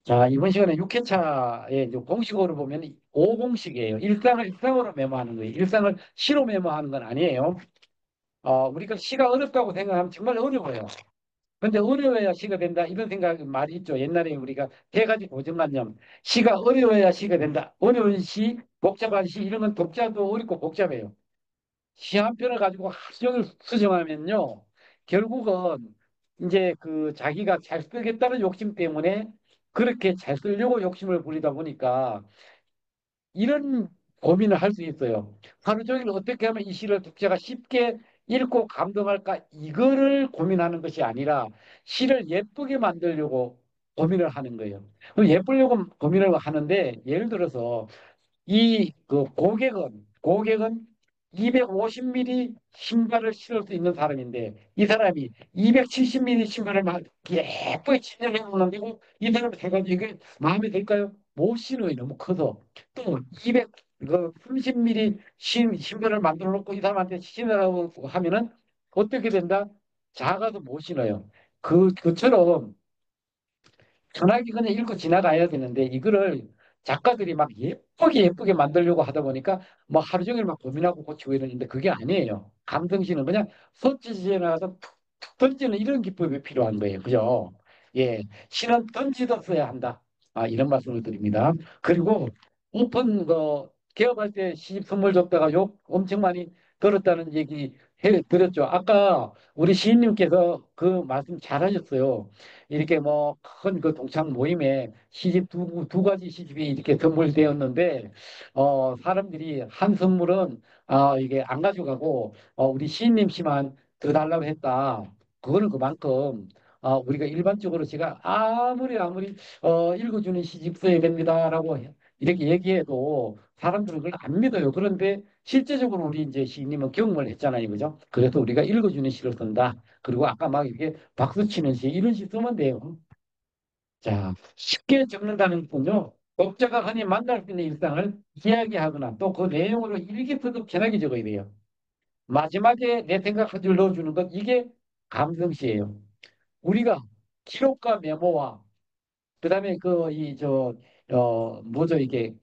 자, 이번 시간에 6회차의 이제 공식어로 보면 5공식이에요. 일상을 일상으로 메모하는 거예요. 일상을 시로 메모하는 건 아니에요. 우리가 시가 어렵다고 생각하면 정말 어려워요. 근데 어려워야 시가 된다. 이런 생각, 말이 있죠. 옛날에 우리가 세 가지 고정관념. 시가 어려워야 시가 된다. 어려운 시, 복잡한 시, 이런 건 독자도 어렵고 복잡해요. 시 한 편을 가지고 하루 종일 수정하면요. 결국은 이제 그 자기가 잘 쓰겠다는 욕심 때문에 그렇게 잘 쓰려고 욕심을 부리다 보니까 이런 고민을 할 수 있어요. 하루 종일 어떻게 하면 이 시를 독자가 쉽게 읽고 감동할까? 이거를 고민하는 것이 아니라 시를 예쁘게 만들려고 고민을 하는 거예요. 그럼 예쁘려고 고민을 하는데 예를 들어서 이 그 고객은 250mm 신발을 신을 수 있는 사람인데 이 사람이 270mm 신발을 막 예쁘게 신으려 하는데 이 사람이 해가지고 이게 마음에 들까요? 못 신어요. 너무 커서. 또 230mm 신발을 만들어 놓고 이 사람한테 신으라고 하면은 어떻게 된다? 작아서 못 신어요. 그처럼 전화기 그냥 읽고 지나가야 되는데 이거를 작가들이 막 예쁘게 만들려고 하다 보니까 뭐 하루 종일 막 고민하고 고치고 이러는데 그게 아니에요. 감정시는 그냥 손짓에 나가서 툭툭 던지는 이런 기법이 필요한 거예요. 그죠? 예. 시는 던지도 써야 한다. 이런 말씀을 드립니다. 그리고 오픈 개업할 때 시집 선물 줬다가 욕 엄청 많이 들었다는 얘기 드렸죠. 아까 우리 시인님께서 그 말씀 잘하셨어요. 이렇게 뭐 큰 그 동창 모임에 시집 두 가지 시집이 이렇게 선물되었는데 사람들이 한 선물은 이게 안 가져가고 우리 시인님 씨만 더 달라고 했다. 그거는 그만큼 우리가 일반적으로 제가 아무리 읽어주는 시집 써야 됩니다라고 이렇게 얘기해도 사람들은 그걸 안 믿어요. 그런데 실제적으로 우리 이제 시인님은 경험을 했잖아요. 그죠? 그래서 우리가 읽어주는 시를 쓴다. 그리고 아까 막 이렇게 박수 치는 시 이런 시 쓰면 돼요. 자, 쉽게 적는다는 건요. 독자가 흔히 만날 수 있는 일상을 이야기하거나 또 그 내용으로 일기쓰듯 편하게 적어야 돼요. 마지막에 내 생각 한 줄 넣어주는 것 이게 감성시예요. 우리가 기록과 메모와 그다음에 뭐죠 이게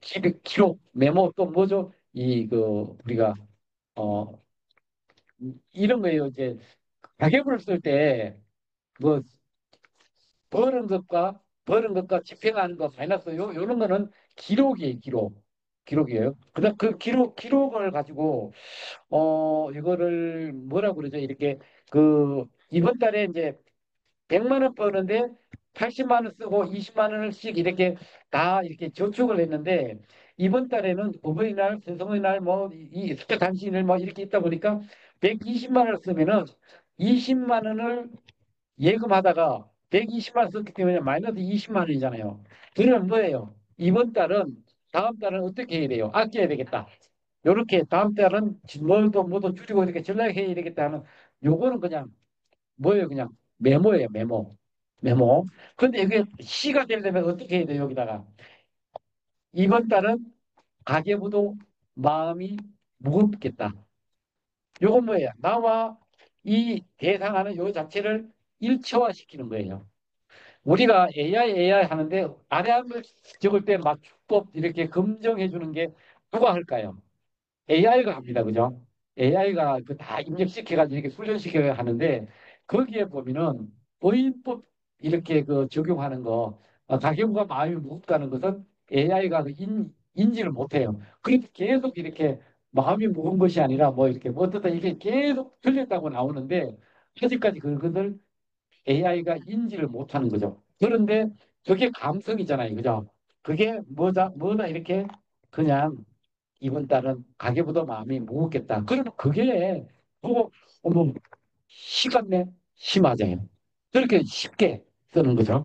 기록 메모 또 뭐죠 이 우리가 어 이런 거예요. 이제 가계부를 쓸 때 뭐 버는 것과 집행하는 것 마이너스 요런 거는 기록이에요. 기록이에요. 그다음 그 기록을 가지고 이거를 뭐라고 그러죠? 이렇게 이번 달에 이제 100만 원 버는데 80만 원 쓰고 20만 원씩 이렇게 다 이렇게 저축을 했는데 이번 달에는 어버이날, 세성의날 이 숫자 단신일 뭐 이렇게 있다 보니까 120만 원을 쓰면은 20만 원을 예금하다가 120만 원 썼기 때문에 마이너스 20만 원이잖아요. 그러면 뭐예요? 이번 달은 다음 달은 어떻게 해야 돼요? 아껴야 되겠다. 요렇게 다음 달은 뭐도 줄이고 이렇게 전략해야 되겠다 하는 요거는 그냥 뭐예요? 그냥 메모예요, 메모. 근데 이게 시가 되려면 어떻게 해야 돼요? 여기다가 이번 달은 가계부도 마음이 무겁겠다. 요건 뭐예요? 나와 이 대상하는 요 자체를 일체화시키는 거예요. 우리가 AI 하는데 아래함을 적을 때 맞춤법 이렇게 검증해 주는 게 누가 할까요? AI가 합니다. 그죠? AI가 그 다 입력시켜가지고 이렇게 훈련시켜야 하는데 거기에 보면은 어휘법 이렇게 적용하는 거 가계부가 마음이 무겁다는 것은 AI가 인지를 못해요. 그렇게 계속 이렇게 마음이 무거운 것이 아니라 뭐 이렇게 뭐 어떻다 이게 계속 틀렸다고 나오는데 아직까지 그것을 AI가 인지를 못하는 거죠. 그런데 그게 감성이잖아요. 그죠? 그게 뭐다 이렇게 그냥 이번 달은 가계부도 마음이 무겁겠다. 그러면 그게 어머 시간내 심하잖아요. 그렇게 쉽게 쓰는 거죠.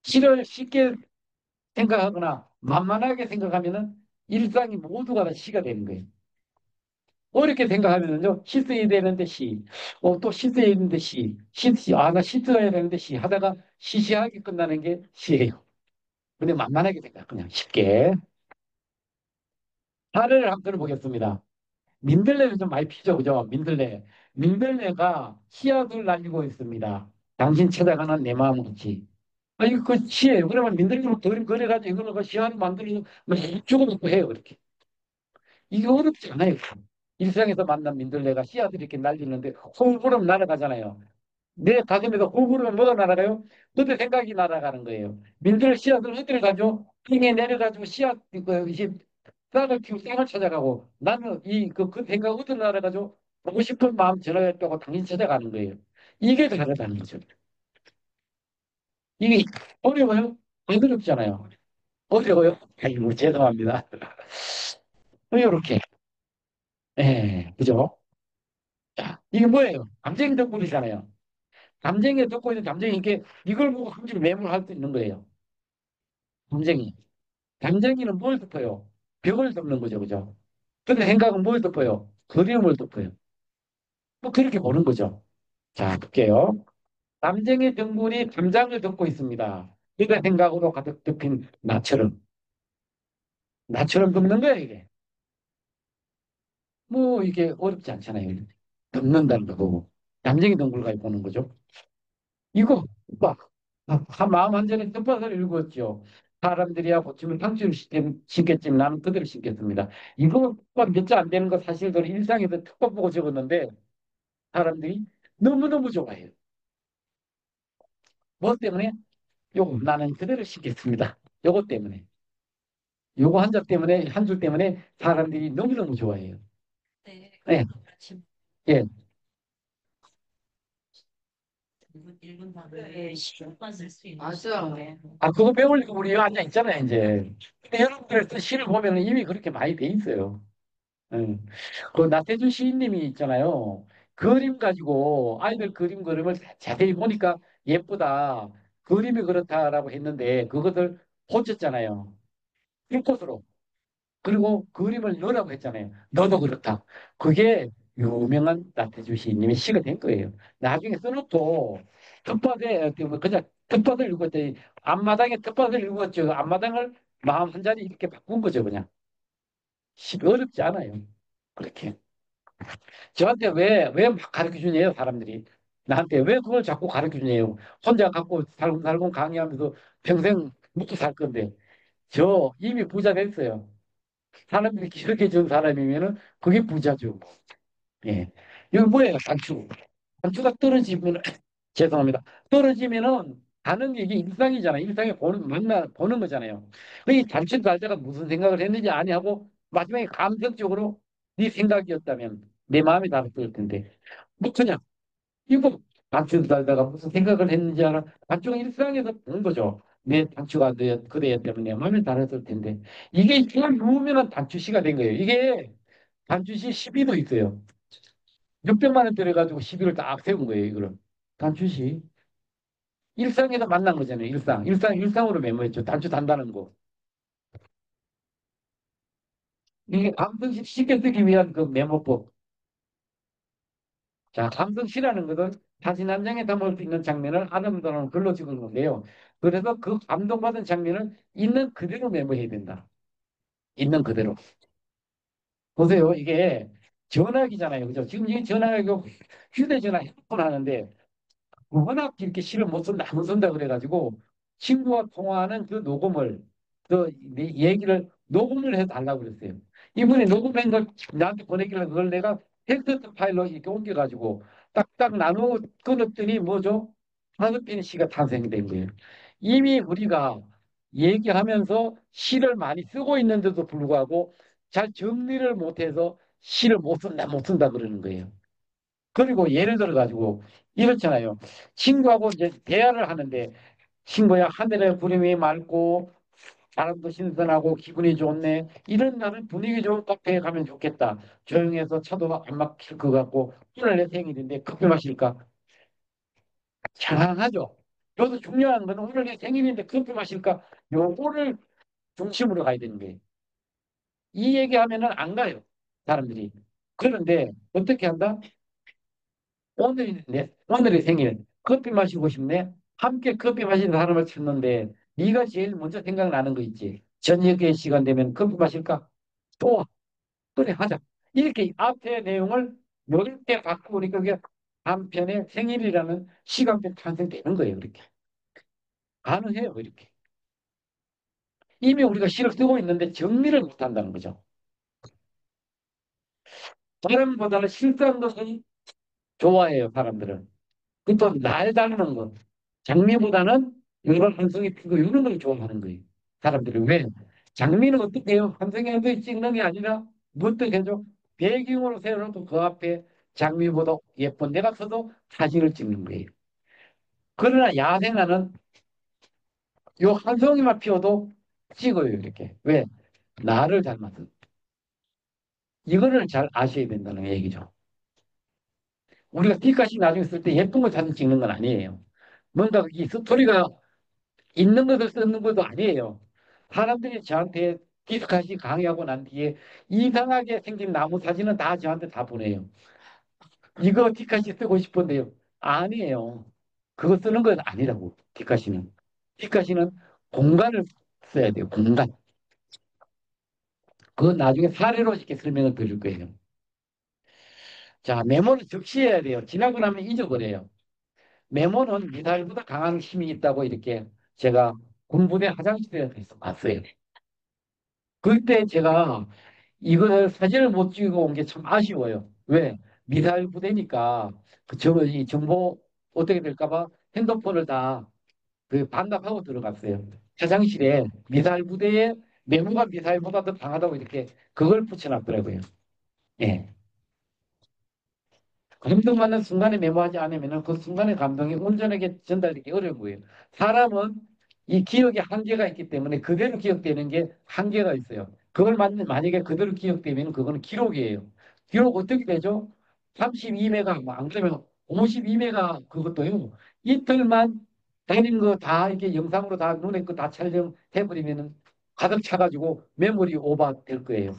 시를 쉽게 생각하거나 만만하게 생각하면은 일상이 모두가 다 시가 되는 거예요. 어렵게 생각하면은요, 시 써야 되는데 시, 또 시 써야 되는데 나 시 써야 되는데 시 하다가 시시하게 끝나는 게 시예요. 근데 만만하게 생각, 그냥 쉽게. 사례를 한번 들어보겠습니다. 민들레를 좀 많이 피죠, 그죠? 민들레가 씨앗을 날리고 있습니다. 당신 찾아가는 내 마음 같이. 아, 이거 그 시예요. 그러면 민들레로 그림 그려가지고 이걸로 그 시화를 만들어서 뭐 죽어먹고 해요. 그렇게. 이게 어렵지 않아요. 일상에서 만난 민들레가 씨앗을 이렇게 날리는데 홀구름 날아가잖아요. 내 가슴에서 홀구름은 뭐가 날아가요? 그때 생각이 날아가는 거예요. 민들 씨앗을 어디를 가죠? 땅에 내려가지고 씨앗 이제 싹을 키우고 싹을 찾아가고 나는 그 생각 어디로 날아가죠? 보고 싶은 마음 전화했다고 당신 찾아가는 거예요. 이게 다르다는 거죠. 이게 어려워요? 안 어렵잖아요. 어려워요? 아이고 죄송합니다. 이렇게 그죠? 자, 이게 뭐예요? 감정 덕분이잖아요. 감정에 덮고 있는 감정이 이게 이걸 보고 함부로 매몰할 수 있는 거예요. 감정이. 감정이는 뭘 덮어요? 벽을 덮는 거죠, 그죠? 근데 생각은 뭘 덮어요? 그리움을 덮어요. 뭐 그렇게 보는 거죠. 자, 볼게요. 감정의 등분이 감정을 덮고 있습니다. 그러니까 생각으로 가득 덮인 나처럼 덮는 거야, 이게. 뭐 이게 어렵지 않잖아요. 덮는다는 거고. 감정의 등분을 보는 거죠. 이거 봐. 한 마음 한전에 뜻밭을 읽었죠. 사람들이야 고침을 상주를 신겠지만 나는 그대로 신겠습니다. 이거 몇자 안 되는 거 사실대로 일상에서 특법 보고 적었는데 사람들이 너무너무 좋아해요. 뭐 때문에? 요거 나는 그대로 신겠습니다. 요거 때문에. 요거 한 자 때문에 한 줄 때문에 사람들이 너무너무 좋아해요. 네. 예. 예. 맞아. 아, 그거 배우려고 우리 여기 앉아 있잖아요, 이제. 근데 여러분들 또 시를 보면 이미 그렇게 많이 돼 있어요. 응. 그 나태주 시인님이 있잖아요. 그림 가지고 아이들 그림 그림을 자세히 보니까 예쁘다. 그림이 그렇다라고 했는데 그것을 고쳤잖아요. 불꽃으로. 그리고 그림을 넣으라고 했잖아요. 너도 그렇다. 그게 유명한 나태주 시인님의 시가 된 거예요. 나중에 써놓고 텃밭에 그냥 텃밭을 읽었더니 앞마당에 텃밭을 읽었죠. 앞마당을 마음 한 자리 이렇게 바꾼 거죠, 그냥. 시 어렵지 않아요. 그렇게. 저한테 왜 막 가르쳐 주냐요, 사람들이. 나한테 왜 그걸 자꾸 가르쳐 주냐요. 혼자 갖고 살금살금 강의하면서 평생 먹고 살 건데. 저 이미 부자 됐어요. 사람들이 그렇게 준 사람이면은 그게 부자죠. 예. 이거 뭐예요? 단추. 단추가 떨어지면, 죄송합니다. 떨어지면은 가는 게 이게 일상이잖아요. 일상에 보는 거잖아요. 이 단추 달 때가 무슨 생각을 했는지 아니하고 마지막에 감정적으로 네 생각이었다면 내 마음이 달았을 텐데. 뭐 그냥 이거 단추 달다가 무슨 생각을 했는지 알아. 단추가 일상에서 보는 거죠. 내 단추가 그대였다면 내 마음이 달았을 텐데. 이게 그냥 유명한 단추시가 된 거예요. 이게 단추시 12도 있어요. 600만 원 들여가지고 시비를 딱 세운 거예요, 이거를. 단추시. 일상에서 만난 거잖아요, 일상으로 메모했죠. 단추 단다는 거. 이게 감성시 쉽게 쓰기 위한 그 메모법. 자, 감성시라는 것은 사진 한 장에 담을 수 있는 장면을 아름다운 글로 적은 건데요. 그래서 그 감동받은 장면을 있는 그대로 메모해야 된다. 있는 그대로. 보세요, 이게 전화기잖아요. 그죠? 지금 이게 전화기고 휴대전화 핸드폰 하는데 워낙 이렇게 시를 못 쓴다, 못 쓴다 그래가지고 친구와 통화하는 그 녹음을 얘기를 녹음을 해서 달라고 그랬어요. 이분이 녹음한 걸 나한테 보내길래 그걸 내가 텍스트 파일로 이렇게 옮겨가지고 딱딱 나누어 끊었더니 뭐죠? 다섯 편의 시가 탄생이 된 거예요. 이미 우리가 얘기하면서 시를 많이 쓰고 있는데도 불구하고 잘 정리를 못해서 시를 못 쓴다 그러는 거예요. 그리고 예를 들어 가지고 이렇잖아요. 친구하고 이제 대화를 하는데 친구야 하늘의 구름이 맑고 바람도 신선하고 기분이 좋네. 이런 날은 분위기 좋은 카페에 가면 좋겠다. 조용해서 차도 안 막힐 것 같고 오늘 내 생일인데 커피 마실까? 장하죠. 저도 중요한 건 오늘 내 생일인데 커피 마실까? 요거를 중심으로 가야 되는 거예요. 이 얘기하면은 안 가요. 사람들이. 그런데 어떻게 한다? 오늘의 생일 커피 마시고 싶네. 함께 커피 마시는 사람을 찾는데 네가 제일 먼저 생각나는 거 있지. 저녁에 시간 되면 커피 마실까? 또 그래 하자. 이렇게 앞에 내용을 넓게 바꾸니까 그게 한편의 생일이라는 시간표 탄생되는 거예요. 그렇게 가능해요. 이렇게 이미 우리가 시를 쓰고 있는데 정리를 못한다는 거죠. 사람보다는 실수한 것을 좋아해요. 사람들은. 그또 날 닮는 것. 장미보다는 일반 한송이 피고 이런 걸 좋아하는 거예요. 사람들이 왜? 장미는 어떻게 해요? 한송이 한 송이 찍는 게 아니라 무엇도 해줘? 배경으로 세워놓고 그 앞에 장미보다 예쁜 내가 서도 사진을 찍는 거예요. 그러나 야생화는 요 한 송이만 피워도 찍어요. 이렇게. 왜? 나를 닮아서. 이거를 잘 아셔야 된다는 얘기죠. 우리가 뒷가시 나중에 쓸 때 예쁜 거 사진 찍는 건 아니에요. 뭔가 이 스토리가 있는 것을 쓰는 것도 아니에요. 사람들이 저한테 디스카시 강의하고 난 뒤에 이상하게 생긴 나무 사진은 다 저한테 다 보내요. 이거 디카시 쓰고 싶은데요. 아니에요. 그거 쓰는 건 아니라고, 디카시는. 디카시는 공간을 써야 돼요, 공간. 그건 나중에 사례로 이렇게 설명을 드릴 거예요. 자, 메모는 적시해야 돼요. 지나고 나면 잊어버려요. 메모는 미사일보다 강한 힘이 있다고 이렇게 제가 군부대 화장실에서 봤어요. 그때 제가 이걸 사진을 못 찍고 온 게 참 아쉬워요. 왜? 미사일 부대니까 이 정보 어떻게 될까 봐 핸드폰을 다 그 반납하고 들어갔어요. 화장실에 미사일 부대에 메모가 미사일보다 더 강하다고 이렇게 그걸 붙여놨더라고요. 예. 감동받는 순간에 메모하지 않으면 그 순간의 감동이 온전하게 전달되기 어려운 거예요. 사람은 이 기억에 한계가 있기 때문에 그대로 기억되는 게 한계가 있어요. 그걸 만약에 그대로 기억되면 그거는 기록이에요. 기록 어떻게 되죠? 32메가, 안 그러면 52메가 그것도요. 이틀만 다닌 거 다 이렇게 영상으로 다 눈에 거 다 촬영해버리면 가득 차가지고 메모리 오버 될 거예요.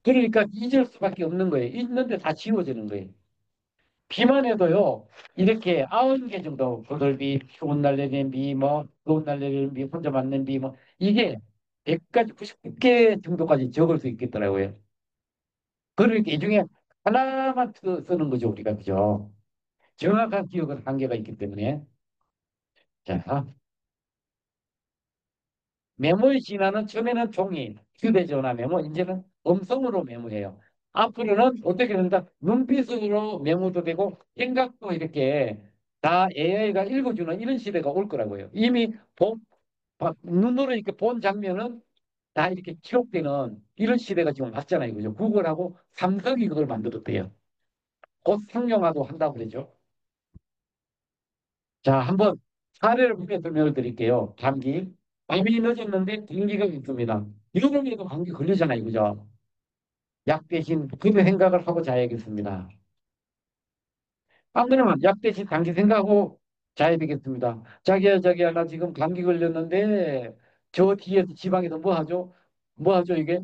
그러니까 잊을 수밖에 없는 거예요. 있는데 다 지워지는 거예요. 비만 해도요, 이렇게 90개 정도, 고돌비, 좋은 날 내리는 비, 뭐, 좋은 날 내리는 비, 혼자 맞는 비, 뭐, 이게 100가지, 99개 정도까지 적을 수 있겠더라고요. 그러니까 이 중에 하나만 쓰는 거죠, 우리가. 그죠? 정확한 기억은 한계가 있기 때문에. 자, 메모의 진화는 처음에는 종이, 휴대전화 메모, 이제는 음성으로 메모해요. 앞으로는 어떻게 된다? 눈빛으로 메모도 되고 생각도 이렇게 다 AI가 읽어주는 이런 시대가 올 거라고요. 이미 눈으로 이렇게 본 장면은 다 이렇게 기록되는 이런 시대가 지금 왔잖아요. 그죠? 구글하고 삼성이 그걸 만들었대요. 곧 상용화도 한다고 그러죠. 자, 한번 사례를 보게 설명을 드릴게요. 감기. 밤이 늦었는데 감기가 있습니다. 여름에도 감기 걸리잖아요. 그죠? 약 대신 그런 생각을 하고 자야겠습니다. 안 그러면 약 대신 감기 생각하고 자야 되겠습니다. 자기야, 나 지금 감기 걸렸는데 저 뒤에서 지방에서 뭐 하죠? 뭐 하죠, 이게?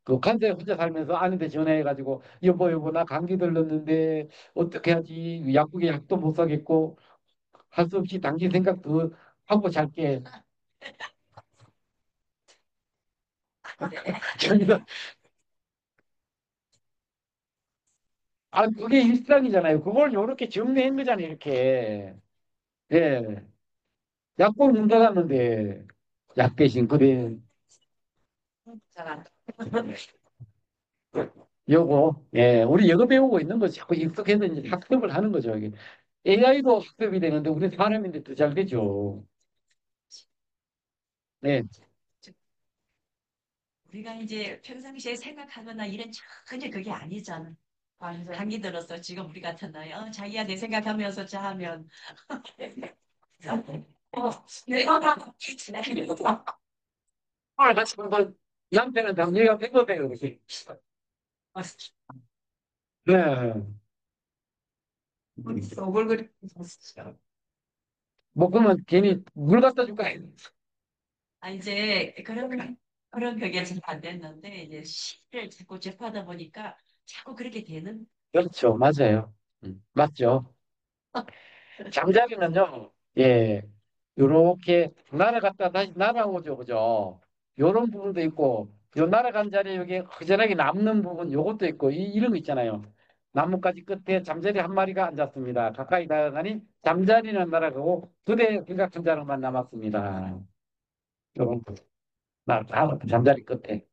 그 간세 혼자 살면서 아는데 전화해가지고 여보, 나 감기 들렸는데 어떻게 하지? 약국에 약도 못 사겠고 할 수 없이 당신 생각 더 하고 잘게. 저기서 그게 일상이잖아요. 그걸 요렇게 정리한 거잖아요, 이렇게. 예. 약국 문 닫았는데, 약 대신, 그래. 잘안 요거, 예. 우리 영어 배우고 있는 거 자꾸 익숙해서 이제 학습을 하는 거죠, 이게. AI도 학습이 되는데, 우리 사람인데 더 잘 되죠. 네. 우리가 이제 평상시에 생각하거나 이런 전혀 그게 아니잖아. 완전. 감기 들었어. 지금 우리 같은 나이. 자기야 내 생각하면서 자 하면. 내가 같이 한번, 남편은 당연히 해보세요, 그렇게. 네. 오글거리. 뭐, 그러면 괜히 물 갖다 줄까? 이제 그런 그게 잘 안 됐는데 이제 시를 자꾸 접하다 보니까 자꾸 그렇게 되는. 그렇죠. 맞아요. 맞죠. 잠자리는요, 예, 요렇게 날아갔다 다시 날아오죠, 그죠? 요런 부분도 있고, 요 날아간 자리에 여기 허전하게 남는 부분, 요것도 있고, 이런 거 있잖아요. 나뭇가지 끝에 잠자리 한 마리가 앉았습니다. 가까이 다가가니 잠자리는 날아가고 그대 생각한 자락만 남았습니다. 요런 다 잠자리 끝에.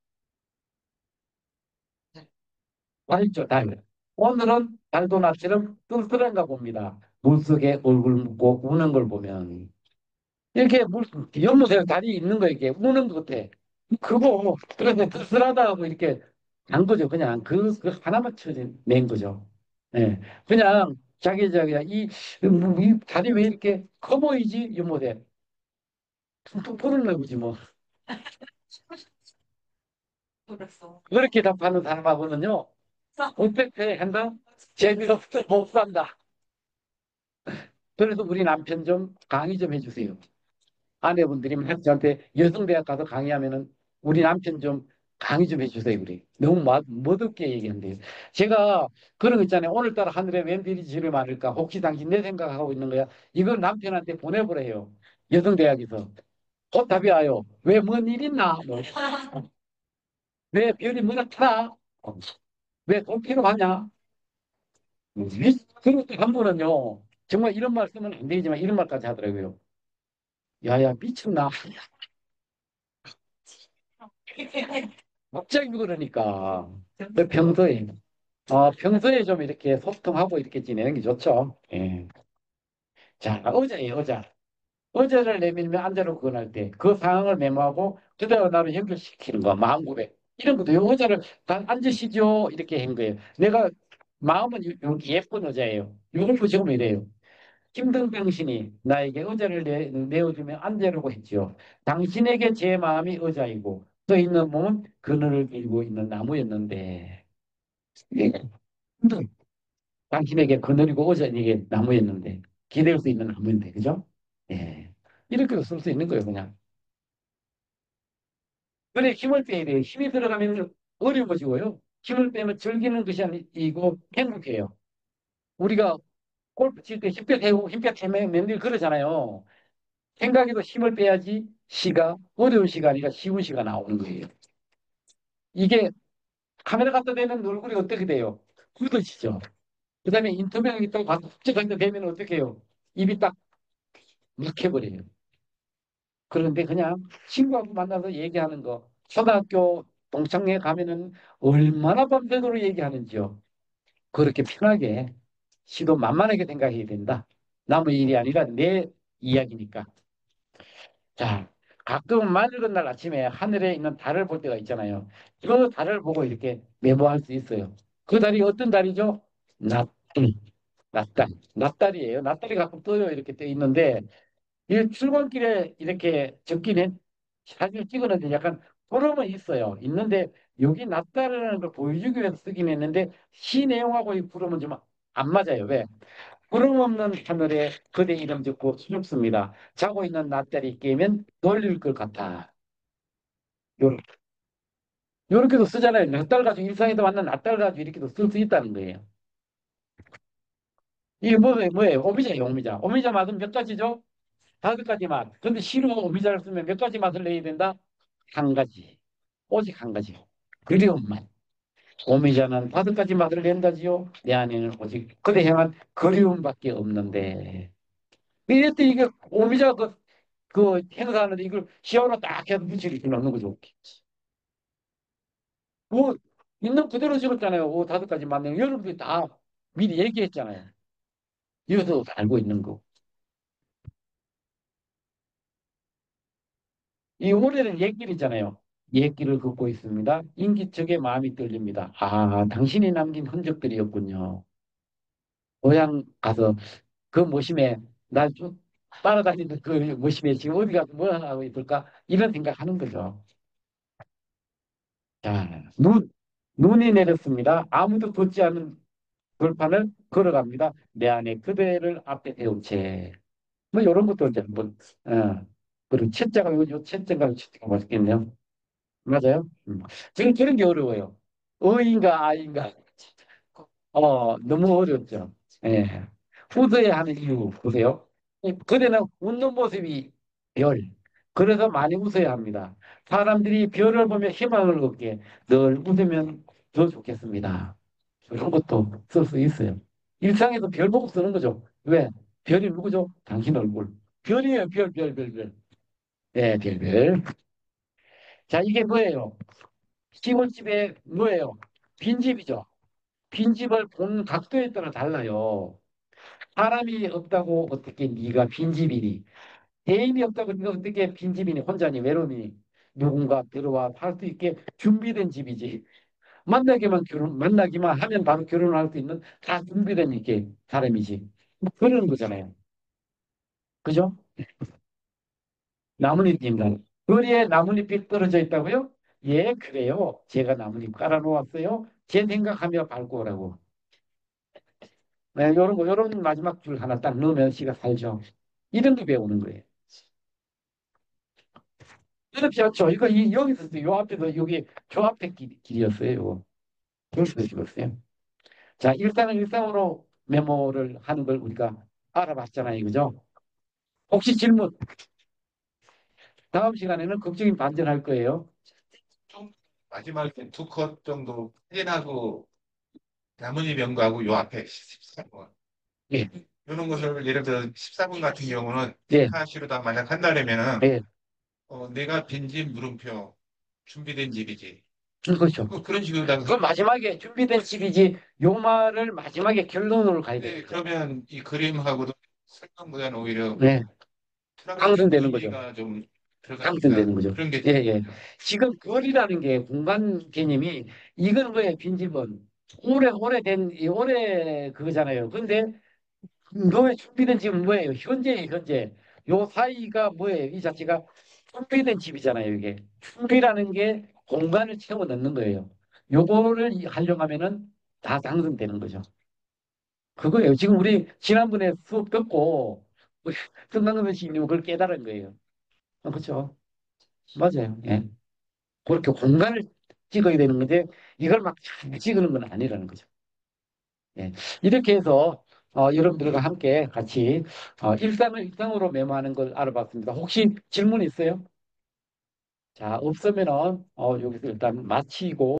알죠, 달. 오늘은 달도 나처럼 쓸쓸한가 봅니다. 물속에 얼굴 묻고 우는 걸 보면. 이렇게 연못에 달이 있는 거 이렇게 우는 것 같아. 그거, 그래서 쓸쓸하다고 이렇게 한 거죠. 그냥 그 하나만 쳐낸 거죠. 예. 그냥 자기야, 이 달이 왜 이렇게 커 보이지? 연못에. 툭툭 풀었나 보지 뭐. 그랬어. 그렇게 답하는 사람하고는요, 어떻게 한다? 재미없어 못 산다. 그래서 우리 남편 좀 강의 좀 해주세요. 아내분들이 막 저한테 여성대학 가서 강의하면은 우리 남편 좀 강의 좀 해주세요. 우리 너무 멋없게 얘기한대요. 제가 그런 거 있잖아요. 오늘따라 하늘에 웬일이 지를 많을까? 혹시 당신 내 생각하고 있는 거야? 이걸 남편한테 보내보래요. 여성대학에서. 곧 답이 와요. 왜 뭔 일 있나? 뭐. 왜 별이 뭐가 타나? 왜 돈 필요하냐? 그리고 또 한 분은요. 정말 이런 말씀은 안 되지만 이런 말까지 하더라고요. 야야 미쳤나? 갑자기 그러니까 평소에 평소에 좀 이렇게 소통하고 이렇게 지내는 게 좋죠. 예. 자, 어제예요, 어제. 어제를 내밀면 안대로 구현할 때 그 상황을 메모하고 그대로 나로 연결시키는 거, 마음 고백. 이런 것도 요 어제를 다 앉으시죠. 이렇게 한 거예요. 내가 마음은 예쁜 여자예요. 요걸 지금 이래요. 힘든 당신이 나에게 의자를 내어주며 앉으려고 했지요. 당신에게 제 마음이 의자이고 서 있는 몸은 그늘을 들고 있는 나무였는데 이게 힘든 당신에게 그늘이고 의자 이게 나무였는데 기댈 수 있는 나무인데 그죠? 예. 이렇게도 쓸 수 있는 거예요 그냥. 그래 힘을 빼야 돼요. 힘이 들어가면 어려워지고요. 힘을 빼면 즐기는 것이 아니고 행복해요. 우리가 골프 칠 때 힘빼 대고 힘빼 대면 맨날 그러잖아요. 생각에도 힘을 빼야지 시가 어려운 시가 아니라 쉬운 시가 나오는 거예요. 이게 카메라 갖다 대면 얼굴이 어떻게 돼요? 굳어지죠. 그 다음에 인터뷰하고 있다고 가서 흡족할 때 되면 어떻게 해요? 입이 딱 막혀버려요. 그런데 그냥 친구하고 만나서 얘기하는 거 초등학교 동창회 가면은 얼마나 밤새도록 얘기하는지요. 그렇게 편하게 시도 만만하게 생각해야 된다. 남의 일이 아니라 내 이야기니까. 자, 가끔 맑은 날 아침에 하늘에 있는 달을 볼 때가 있잖아요. 그 달을 보고 이렇게 메모할 수 있어요. 그 달이 어떤 달이죠? 낮, 낮달. 낮달이에요. 낮달이 가끔 떠요. 이렇게 떠 있는데, 이 출근길에 이렇게 적긴 해. 사진을 찍었는데 약간 보람은 있어요. 있는데, 여기 낮달이라는 걸 보여주기 위해서 쓰긴 했는데, 시 내용하고 이 부름은 좀 안 맞아요. 왜? 구름 없는 하늘에 그대 이름 적고 수줍습니다. 자고 있는 낮달이 깨면 놀릴 것 같아. 요렇게. 요렇게도 쓰잖아요. 낮달 가지고 일상에도 만난 낮달 가지고 이렇게도 쓸 수 있다는 거예요. 이게 뭐예요? 오미자예요, 오미자. 오미자 맛은 몇 가지죠? 다섯 가지 맛. 근데 시로 오미자를 쓰면 몇 가지 맛을 내야 된다? 한 가지. 오직 한 가지. 그리운 맛. 오미자는 다섯 가지 맛을 낸다지요. 내 안에는 오직 그대 향한 그리움밖에 없는데. 이게 오미자 그 행사하는데 이걸 시험으로 딱 해서 붙이기 넣는 거죠. 뭐 있는 그대로 찍었잖아요. 그 다섯 가지 만능 여러분들이 다 미리 얘기했잖아요. 이것도 알고 있는 거. 이 올해는 옛길이잖아요. 옛길을 걷고 있습니다. 인기척에 마음이 떨립니다. 아, 당신이 남긴 흔적들이었군요. 고향 가서 그 모심에 날 쭉 따라다니는 그 모심에 지금 어디 가서 뭐 하고 있을까? 이런 생각하는 거죠. 자, 눈이 내렸습니다. 아무도 걷지 않은 돌판을 걸어갑니다. 내 안에 그대를 앞에 세운 채. 뭐 이런 것도 이제 한번 그리고 채자가 요 채자가 맛있겠네요. 맞아요. 지금 그런 게 어려워요. 어인가 아인가. 너무 어렵죠. 예. 후드에 하는 이유 보세요. 그대는 웃는 모습이 별. 그래서 많이 웃어야 합니다. 사람들이 별을 보며 희망을 얻게 늘 웃으면 더 좋겠습니다. 이런 것도 쓸 수 있어요. 일상에도 별 보고 쓰는 거죠. 왜? 별이 누구죠? 당신 얼굴. 별이에요. 별, 별, 별, 별. 네, 별, 별. 자, 이게 뭐예요? 시골집에 뭐예요? 빈집이죠. 빈집을 본 각도에 따라 달라요. 사람이 없다고 어떻게 네가 빈집이니? 대인이 없다고 네가 어떻게 빈집이니? 혼자니 외로우니? 누군가 들어와 살 수 있게 준비된 집이지. 만나기만 하면 바로 결혼할 수 있는 다 준비된 이게 사람이지. 뭐 그런 거잖아요. 그죠? 나뭇잎입니다. 거리에 나뭇잎이 떨어져 있다고요? 예, 그래요. 제가 나뭇잎 깔아놓았어요. 제 생각하며 밟고 오라고. 네, 요런 마지막 줄 하나 딱 넣으면 시가 살죠. 이런 거 배우는 거예요. 어렵지 않죠? 여기서, 요 앞에서, 여기, 저 앞에 길이었어요. 요거. 여기서 찍었어요. 자, 일단은 일상으로 메모를 하는 걸 우리가 알아봤잖아요. 그죠? 혹시 질문, 다음 시간에는 극적인 반전할 거예요. 좀 마지막에 두 컷 정도 확인하고 나머지 명거하고 요 앞에 14번 예, 이런 것을 예를 들어 14번 같은 경우는 예, 기타시로다 만약 한다면은 예. 내가 빈집 물음표 준비된 집이지 그렇죠. 그런 식으로다가 그 마지막에 준비된 집이지, 요 말을 마지막에 결론으로 가야 되는 네, 거죠. 그러면 이 그림하고도 설명보다는 오히려 네, 철학적인 강조되는 거죠. 의미가 좀 들어가니까 강조되는 거죠. 그런 게 예, 좀 예. 있죠. 지금 거리라는 게 공간 개념이, 이건 뭐예요? 빈집은. 오래된, 오래 그거잖아요. 근데 너의 준비된 집은 뭐예요? 현재예요, 현재. 요 사이가 뭐예요? 이 자체가 준비된 집이잖아요, 이게. 준비라는 게 공간을 채워 넣는 거예요. 요거를 하려고 하면은 다 당선되는 거죠. 그거예요. 지금 우리 지난번에 수업 듣고 우리 끝나는 시님 그걸 깨달은 거예요. 그렇죠? 맞아요. 예. 그렇게 공간을 찍어야 되는 건데 이걸 막 찍는 건 아니라는 거죠. 예. 이렇게 해서 여러분들과 함께 같이 일상을 일상으로 메모하는 걸 알아봤습니다. 혹시 질문 있어요? 자, 없으면은 여기서 일단 마치고